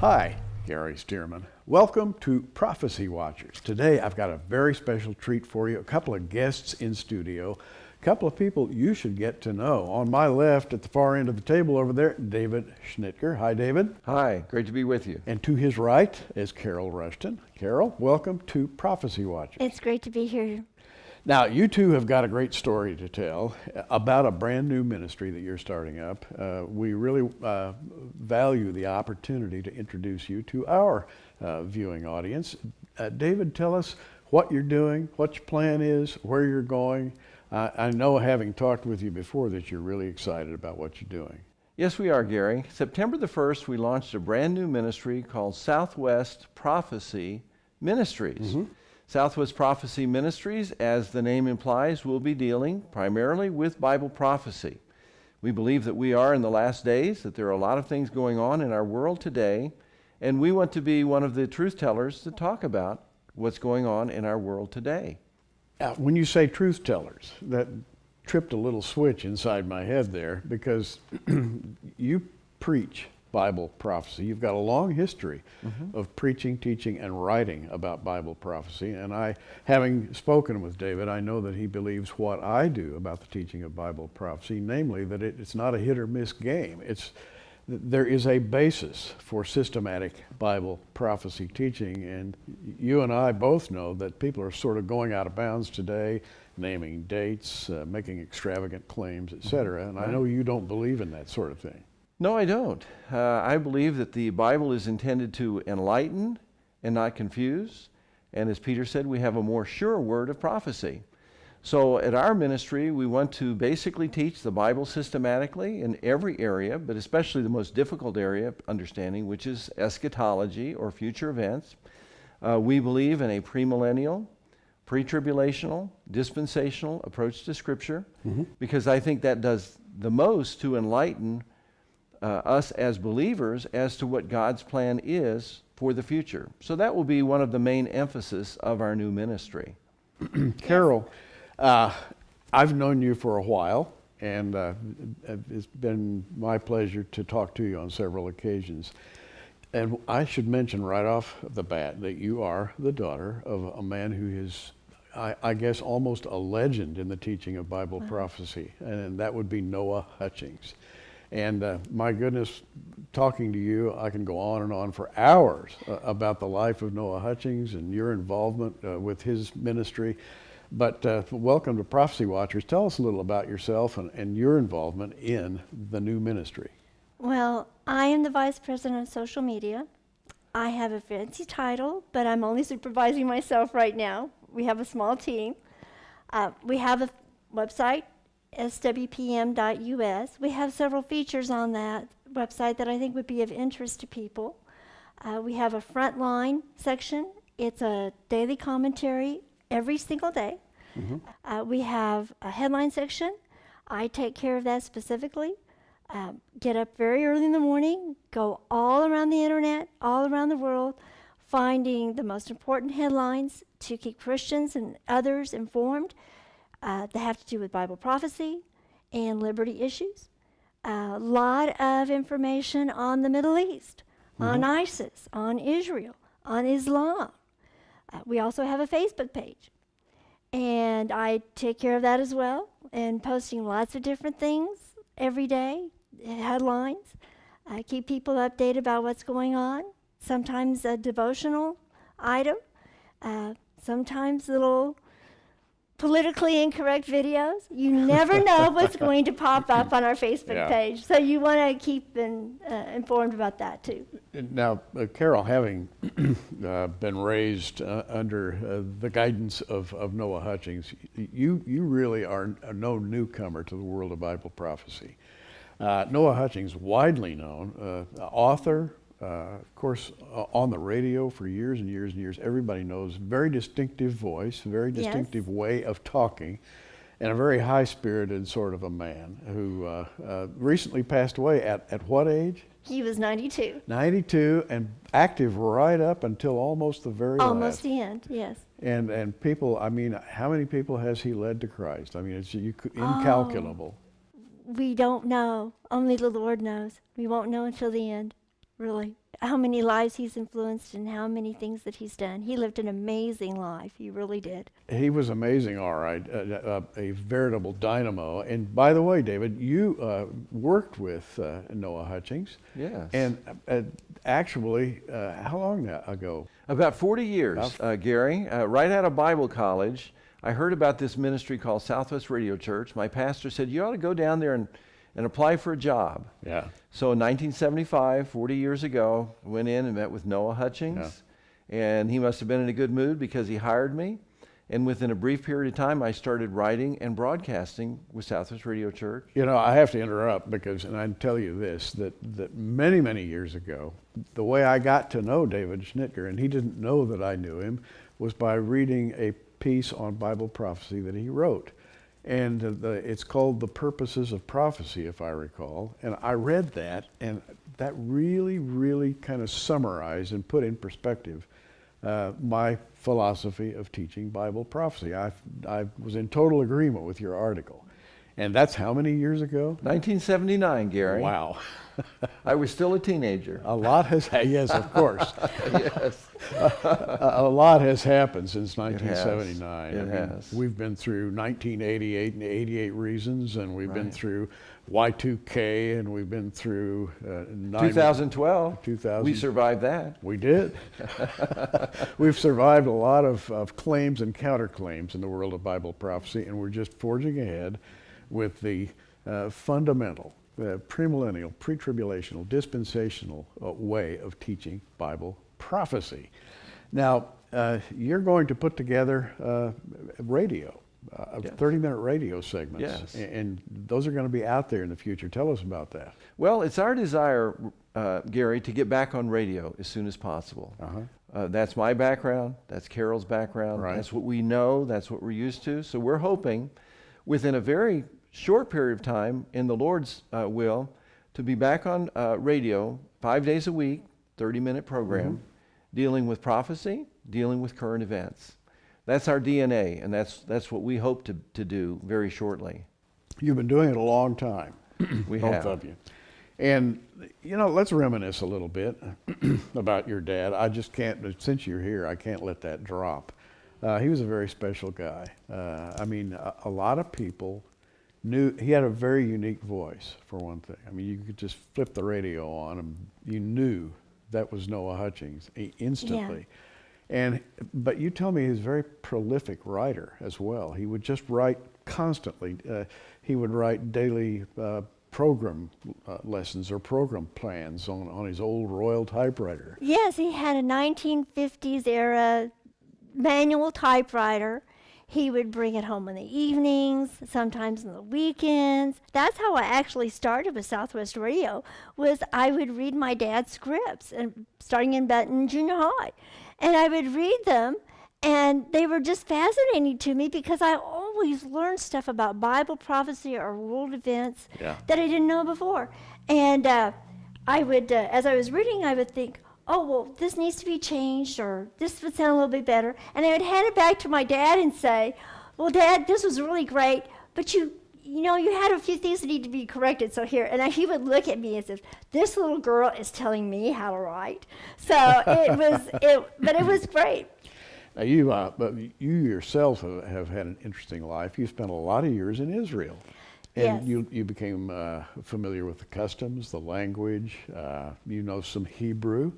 Hi, Gary Stearman. Welcome to Prophecy Watchers. Today I've got a very special treat for you, a couple of guests in studio, a couple of people you should get to know. On my left, at the far end of the table over there, David Schnittger. Hi, David. Hi, great to be with you. And to his right is Carol Rushton. Carol, welcome to Prophecy Watchers. It's great to be here. Now, you two have got a great story to tell about a brand new ministry that you're starting up. We really value the opportunity to introduce you to our viewing audience. David, tell us what you're doing, what your plan is, where you're going. I know, having talked with you before, that you're really excited about what you're doing. Yes, we are, Gary. September the 1st, we launched a brand new ministry called Southwest Prophecy Ministries. Mm-hmm. Southwest Prophecy Ministries, as the name implies, will be dealing primarily with Bible prophecy. We believe that we are in the last days, that there are a lot of things going on in our world today, and we want to be one of the truth tellers to talk about what's going on in our world today. When you say truth tellers, that tripped a little switch inside my head there, because you preach Bible prophecy. You've got a long history of preaching, teaching, and writing about Bible prophecy. And I, having spoken with David, I know that he believes what I do about the teaching of Bible prophecy, namely that it's not a hit or miss game. There is a basis for systematic Bible prophecy teaching, and you and I both know that people are sort of going out of bounds today, naming dates, making extravagant claims, etc. And I know you don't believe in that sort of thing. No, I don't. I believe that the Bible is intended to enlighten and not confuse. And as Peter said, we have a more sure word of prophecy. So at our ministry, we want to basically teach the Bible systematically in every area, but especially the most difficult area of understanding, which is eschatology or future events. We believe in a premillennial, pre-tribulational, dispensational approach to Scripture, because I think that does the most to enlighten us as believers as to what God's plan is for the future. So that will be one of the main emphasis of our new ministry. Carol, I've known you for a while, and it's been my pleasure to talk to you on several occasions. And I should mention right off the bat that you are the daughter of a man who is, I guess, almost a legend in the teaching of Bible prophecy, and that would be Noah Hutchings. And my goodness, talking to you, I can go on and on for hours about the life of Noah Hutchings and your involvement with his ministry. But welcome to Prophecy Watchers. Tell us a little about yourself and your involvement in the new ministry. Well, I am the Vice President of Social Media. I have a fancy title, but I'm only supervising myself right now. We have a small team. We have a website, swpm.us. We have several features on that website that I think would be of interest to people. We have a frontline section. It's a daily commentary every single day. We have a headline section. I take care of that specifically. Get up very early in the morning, go all around the internet, all around the world, finding the most important headlines to keep Christians and others informed. That have to do with Bible prophecy and liberty issues. A lot of information on the Middle East, on ISIS, on Israel, on Islam. We also have a Facebook page. And I take care of that as well, and posting lots of different things every day, headlines. I keep people updated about what's going on. Sometimes a devotional item, sometimes little politically incorrect videos. You never know what's going to pop up on our Facebook page. So you want to keep informed about that too. Now, Carol, having been raised under the guidance of Noah Hutchings, you really are no newcomer to the world of Bible prophecy. Noah Hutchings, widely known, author, of course, on the radio for years and years and years. Everybody knows, very distinctive voice, very distinctive way of talking, and a very high-spirited sort of a man who recently passed away at what age? He was 92. 92, and active right up until almost the very almost last. the end, yes. And people, I mean, how many people has he led to Christ? I mean, it's incalculable. We don't know. Only the Lord knows. We won't know until the end. Really. how many lives he's influenced and how many things that he's done. He lived an amazing life. He really did. He was amazing, all right, a veritable dynamo. And by the way, David, you worked with Noah Hutchings. Yes. And actually, how long ago? About 40 years, Gary. Right out of Bible college, I heard about this ministry called Southwest Radio Church. My pastor said, you ought to go down there and apply for a job. Yeah. So in 1975, 40 years ago, I went in and met with Noah Hutchings. Yeah. And he must have been in a good mood because he hired me. And within a brief period of time, I started writing and broadcasting with Southwest Radio Church. You know, I have to interrupt because, and I tell you this, that many, many years ago, the way I got to know David Schnittger, and he didn't know that I knew him, was by reading a piece on Bible prophecy that he wrote. And it's called The Purposes of Prophecy, if I recall. And I read that, and that really, really kind of summarized and put in perspective my philosophy of teaching Bible prophecy. I was in total agreement with your article. And that's how many years ago? 1979, Gary. Wow. I was still a teenager. A lot has, yes, of course. Yes. A lot has happened since 1979. It has. We've been through 1988 and 88 Reasons, and we've been through Y2K, and we've been through 2012. We survived that. We did. We've survived a lot of claims and counterclaims in the world of Bible prophecy, and we're just forging ahead with the fundamental, premillennial, pre-tribulational, dispensational way of teaching Bible prophecy. Now, you're going to put together radio, 30-minute radio segments, and those are going to be out there in the future. Tell us about that. Well, it's our desire, Gary, to get back on radio as soon as possible. That's my background. That's Carol's background. Right. That's what we know. That's what we're used to. So we're hoping within a very short period of time, in the Lord's will, to be back on radio 5 days a week, 30-minute program, dealing with prophecy, dealing with current events. That's our DNA, and that's what we hope to do very shortly. You've been doing it a long time. We both have. of you. And, you know, let's reminisce a little bit about your dad. I just can't, since you're here, I can't let that drop. He was a very special guy. I mean, a lot of people knew he had a very unique voice, for one thing. I mean, you could just flip the radio on and you knew that was Noah Hutchings instantly. Yeah. But you tell me he's a very prolific writer as well. He would just write constantly. He would write daily program lessons or program plans on his old Royal typewriter. Yes, he had a 1950s era manual typewriter. He would bring it home in the evenings, sometimes on the weekends. That's how I actually started with Southwest Radio, was I would read my dad's scripts, and starting in Benton Junior High. And I would read them, and they were just fascinating to me because I always learned stuff about Bible prophecy or world events that I didn't know before. And I would, as I was reading, I would think, oh, well, this needs to be changed, or this would sound a little bit better. And I would hand it back to my dad and say, well, Dad, this was really great, but you know, you had a few things that need to be corrected, so here. And he would look at me as if, this little girl is telling me how to write. So but it was great. Now but you yourself have had an interesting life. You spent a lot of years in Israel. And you became familiar with the customs, the language, you know some Hebrew,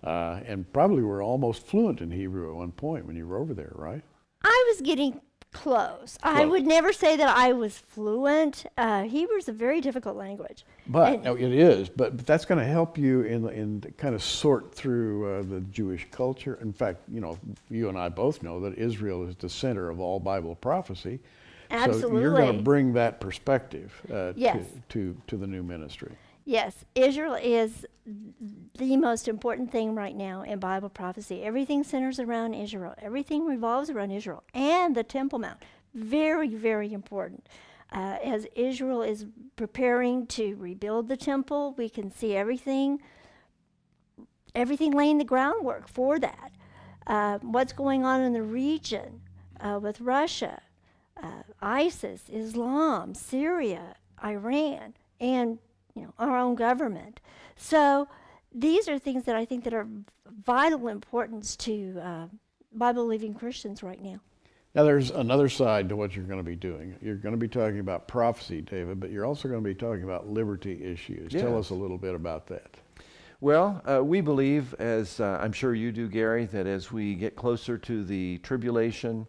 and probably were almost fluent in Hebrew at one point when you were over there, right? I was getting close. I would never say that I was fluent. Hebrew is a very difficult language. But it is, but that's going to help you in kind of sort through the Jewish culture. In fact, you know, you and I both know that Israel is the center of all Bible prophecy. Absolutely. So you're going to bring that perspective to the new ministry. Yes, Israel is the most important thing right now in Bible prophecy. Everything centers around Israel. Everything revolves around Israel and the Temple Mount. Very, very important. As Israel is preparing to rebuild the temple, we can see everything laying the groundwork for that. What's going on in the region with Russia, ISIS, Islam, Syria, Iran, and our own government. So these are things that I think that are vital importance to Bible-believing Christians right now. Now, there's another side to what you're going to be doing. You're going to be talking about prophecy, David, but you're also going to be talking about liberty issues. Yes. Tell us a little bit about that. Well, we believe, as I'm sure you do, Gary, that as we get closer to the tribulation,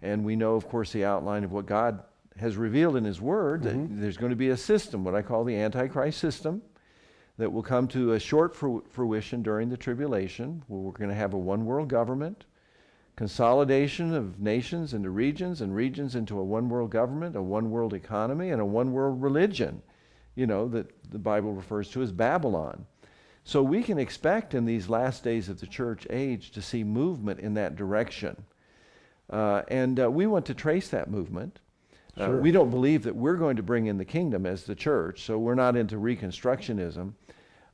and we know, of course, the outline of what God has revealed in His Word, that there's going to be a system, what I call the Antichrist system, that will come to a short fruition during the tribulation, where we're going to have a one-world government, consolidation of nations into regions, and regions into a one-world government, a one-world economy, and a one-world religion, that the Bible refers to as Babylon. So we can expect in these last days of the church age to see movement in that direction. And we want to trace that movement. Sure. We don't believe that we're going to bring in the kingdom as the church, so we're not into Reconstructionism.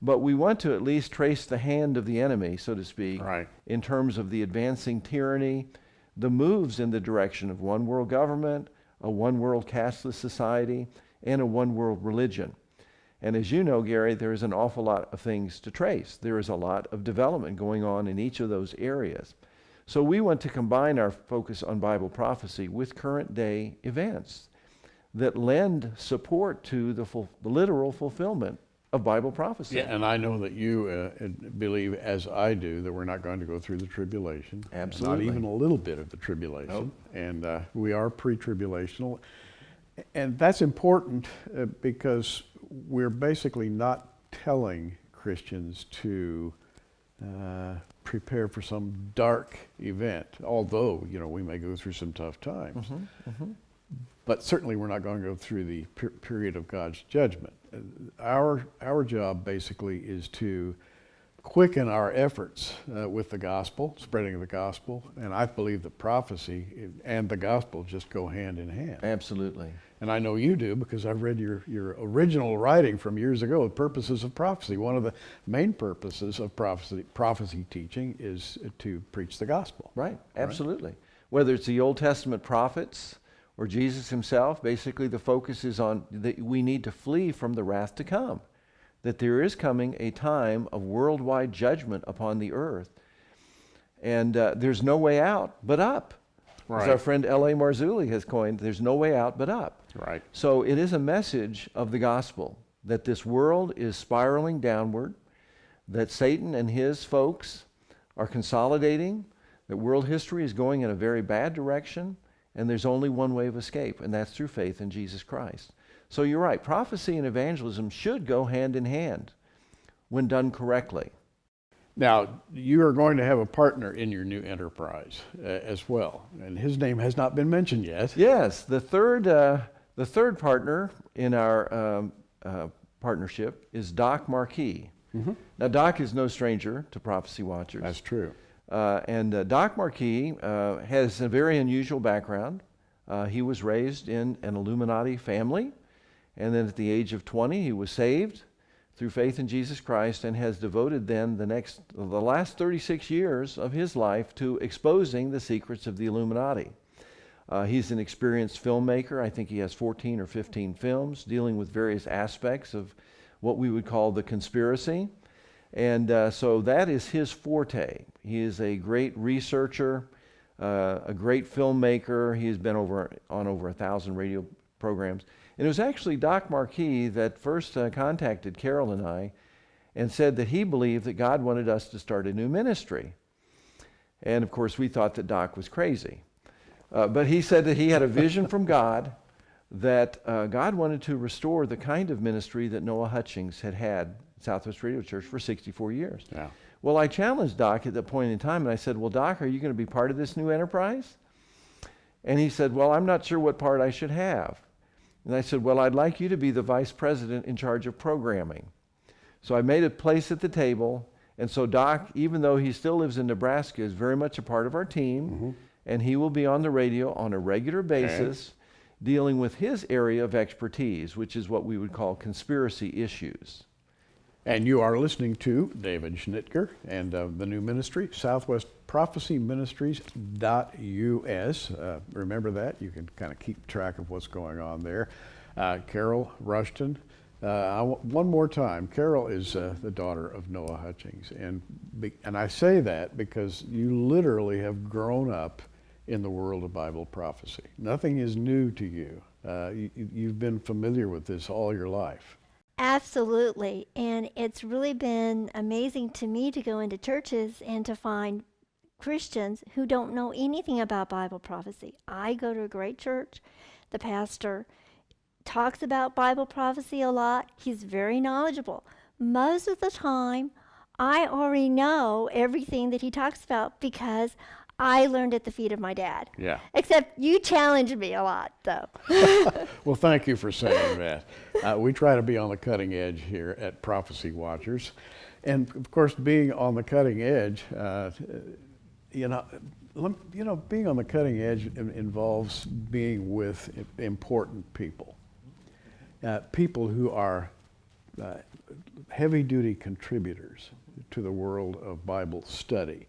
But we want to at least trace the hand of the enemy, so to speak, Right. in terms of the advancing tyranny, the moves in the direction of one world government, a one world casteless society, and a one world religion. And as you know, Gary, there is an awful lot of things to trace. There is a lot of development going on in each of those areas. So we want to combine our focus on Bible prophecy with current day events that lend support to the literal fulfillment of Bible prophecy. Yeah, and I know that you believe, as I do, that we're not going to go through the tribulation. Absolutely. Not even a little bit of the tribulation. Nope. And we are pre-tribulational. And that's important because we're basically not telling Christians to prepare for some dark event, although, we may go through some tough times. But certainly we're not going to go through the period of God's judgment. Our job basically is to quicken our efforts with the gospel, spreading the gospel, and I believe that prophecy and the gospel just go hand in hand. Absolutely. And I know you do because I've read your original writing from years ago, Purposes of Prophecy. One of the main purposes of prophecy teaching is to preach the gospel. Right, absolutely. Whether it's the Old Testament prophets or Jesus himself, basically the focus is on that we need to flee from the wrath to come, that there is coming a time of worldwide judgment upon the earth. And there's no way out but up. Right. As our friend L.A. Marzulli has coined, there's no way out but up. Right. So it is a message of the gospel that this world is spiraling downward, that Satan and his folks are consolidating, that world history is going in a very bad direction, and there's only one way of escape, and that's through faith in Jesus Christ. So you're right, prophecy and evangelism should go hand in hand when done correctly. Now, you are going to have a partner in your new enterprise as well, and his name has not been mentioned yet. Yes, the third partner in our partnership is Doc Marquis. Now, Doc is no stranger to Prophecy Watchers. That's true. And Doc Marquis has a very unusual background. He was raised in an Illuminati family, and then at the age of 20, he was saved through faith in Jesus Christ and has devoted then the last 36 years of his life to exposing the secrets of the Illuminati. He's an experienced filmmaker. I think he has 14 or 15 films dealing with various aspects of what we would call the conspiracy. And so that is his forte. He is a great researcher, a great filmmaker. He's been on over 1,000 radio programs. And it was actually Doc Marquis that first contacted Carol and I and said that he believed that God wanted us to start a new ministry. And of course, we thought that Doc was crazy. But he said that he had a vision from God that God wanted to restore the kind of ministry that Noah Hutchings had at Southwest Radio Church for 64 years. Yeah. Well, I challenged Doc at that point in time, and I said, well, Doc, are you going to be part of this new enterprise? And he said, well, I'm not sure what part I should have. And I said, well, I'd like you to be the vice president in charge of programming. So I made a place at the table, and so Doc, even though he still lives in Nebraska, is very much a part of our team, and he will be on the radio on a regular basis, dealing with his area of expertise, which is what we would call conspiracy issues. And you are listening to David Schnittger and the new ministry, Southwest Prophecy Ministries.us. Remember that. You can kind of keep track of what's going on there. Carol Rushton One more time, Carol is the daughter of Noah Hutchings, and I say that because you literally have grown up in the world of Bible prophecy. Nothing is new to you. You've been familiar with this all your life. Absolutely. And it's really been amazing to me to go into churches and to find Christians who don't know anything about Bible prophecy. I go to a great church. The pastor talks about Bible prophecy a lot. He's very knowledgeable. Most of the time, I already know everything that he talks about because I learned at the feet of my dad. Yeah. Except you challenge me a lot, though. Well, thank you for saying that. We try to be on the cutting edge here at Prophecy Watchers. And of course, being on the cutting edge, being on the cutting edge involves being with important people. People who are heavy-duty contributors to the world of Bible study.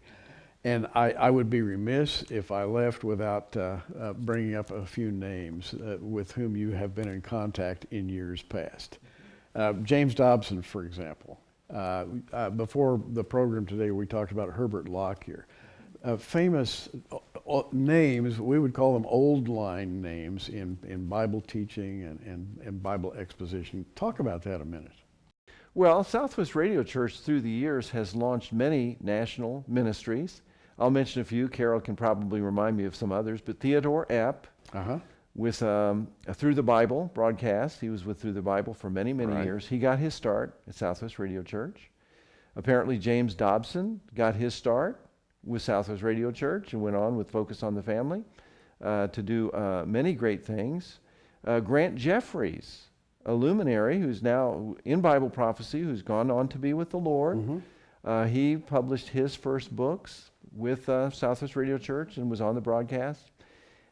And I would be remiss if I left without bringing up a few names with whom you have been in contact in years past. James Dobson, for example. Before the program today, we talked about Herbert Lockyer. Famous names, we would call them old line names in Bible teaching and Bible exposition. Talk about that a minute. Well, Southwest Radio Church through the years has launched many national ministries. I'll mention a few. Carol can probably remind me of some others, but Theodore Epp with a Through the Bible broadcast. He was with Through the Bible for many, many years. He got his start at Southwest Radio Church. Apparently James Dobson got his start with Southwest Radio Church and went on with Focus on the Family to do many great things. Grant Jeffries, a luminary who's now in Bible prophecy, who's gone on to be with the Lord. He published his first books with Southwest Radio Church and was on the broadcast.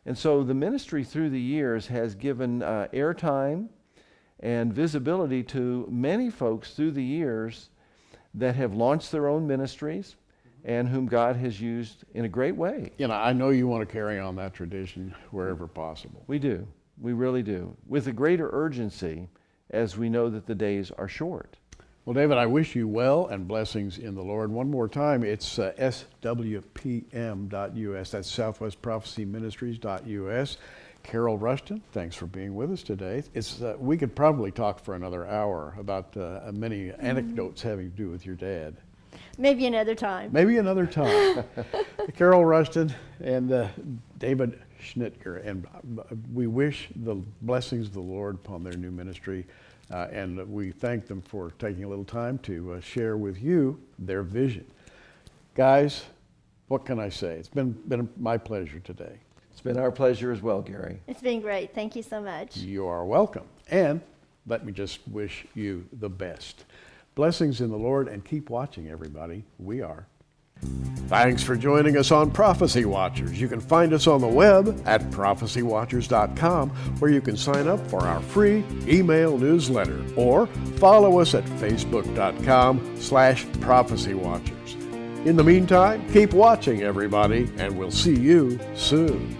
And so the ministry through the years has given airtime and visibility to many folks through the years that have launched their own ministries and whom God has used in a great way. I know you want to carry on that tradition wherever possible. We do. We really do. With a greater urgency as we know that the days are short. Well, David, I wish you well and blessings in the Lord. One more time, it's swpm.us. That's Southwest Prophecy Ministries.us. Carol Rushton, thanks for being with us today. We could probably talk for another hour about many anecdotes having to do with your dad. Maybe another time. Maybe another time. Carol Rushton and David Schnittger, and we wish the blessings of the Lord upon their new ministry, and we thank them for taking a little time to share with you their vision. Guys, what can I say? It's been my pleasure today. It's been our pleasure as well, Gary. It's been great. Thank you so much. You are welcome. And let me just wish you the best. Blessings in the Lord, and keep watching, everybody. We are. Thanks for joining us on Prophecy Watchers. You can find us on the web at prophecywatchers.com, where you can sign up for our free email newsletter, or follow us at facebook.com/prophecywatchers. In the meantime, keep watching, everybody, and we'll see you soon.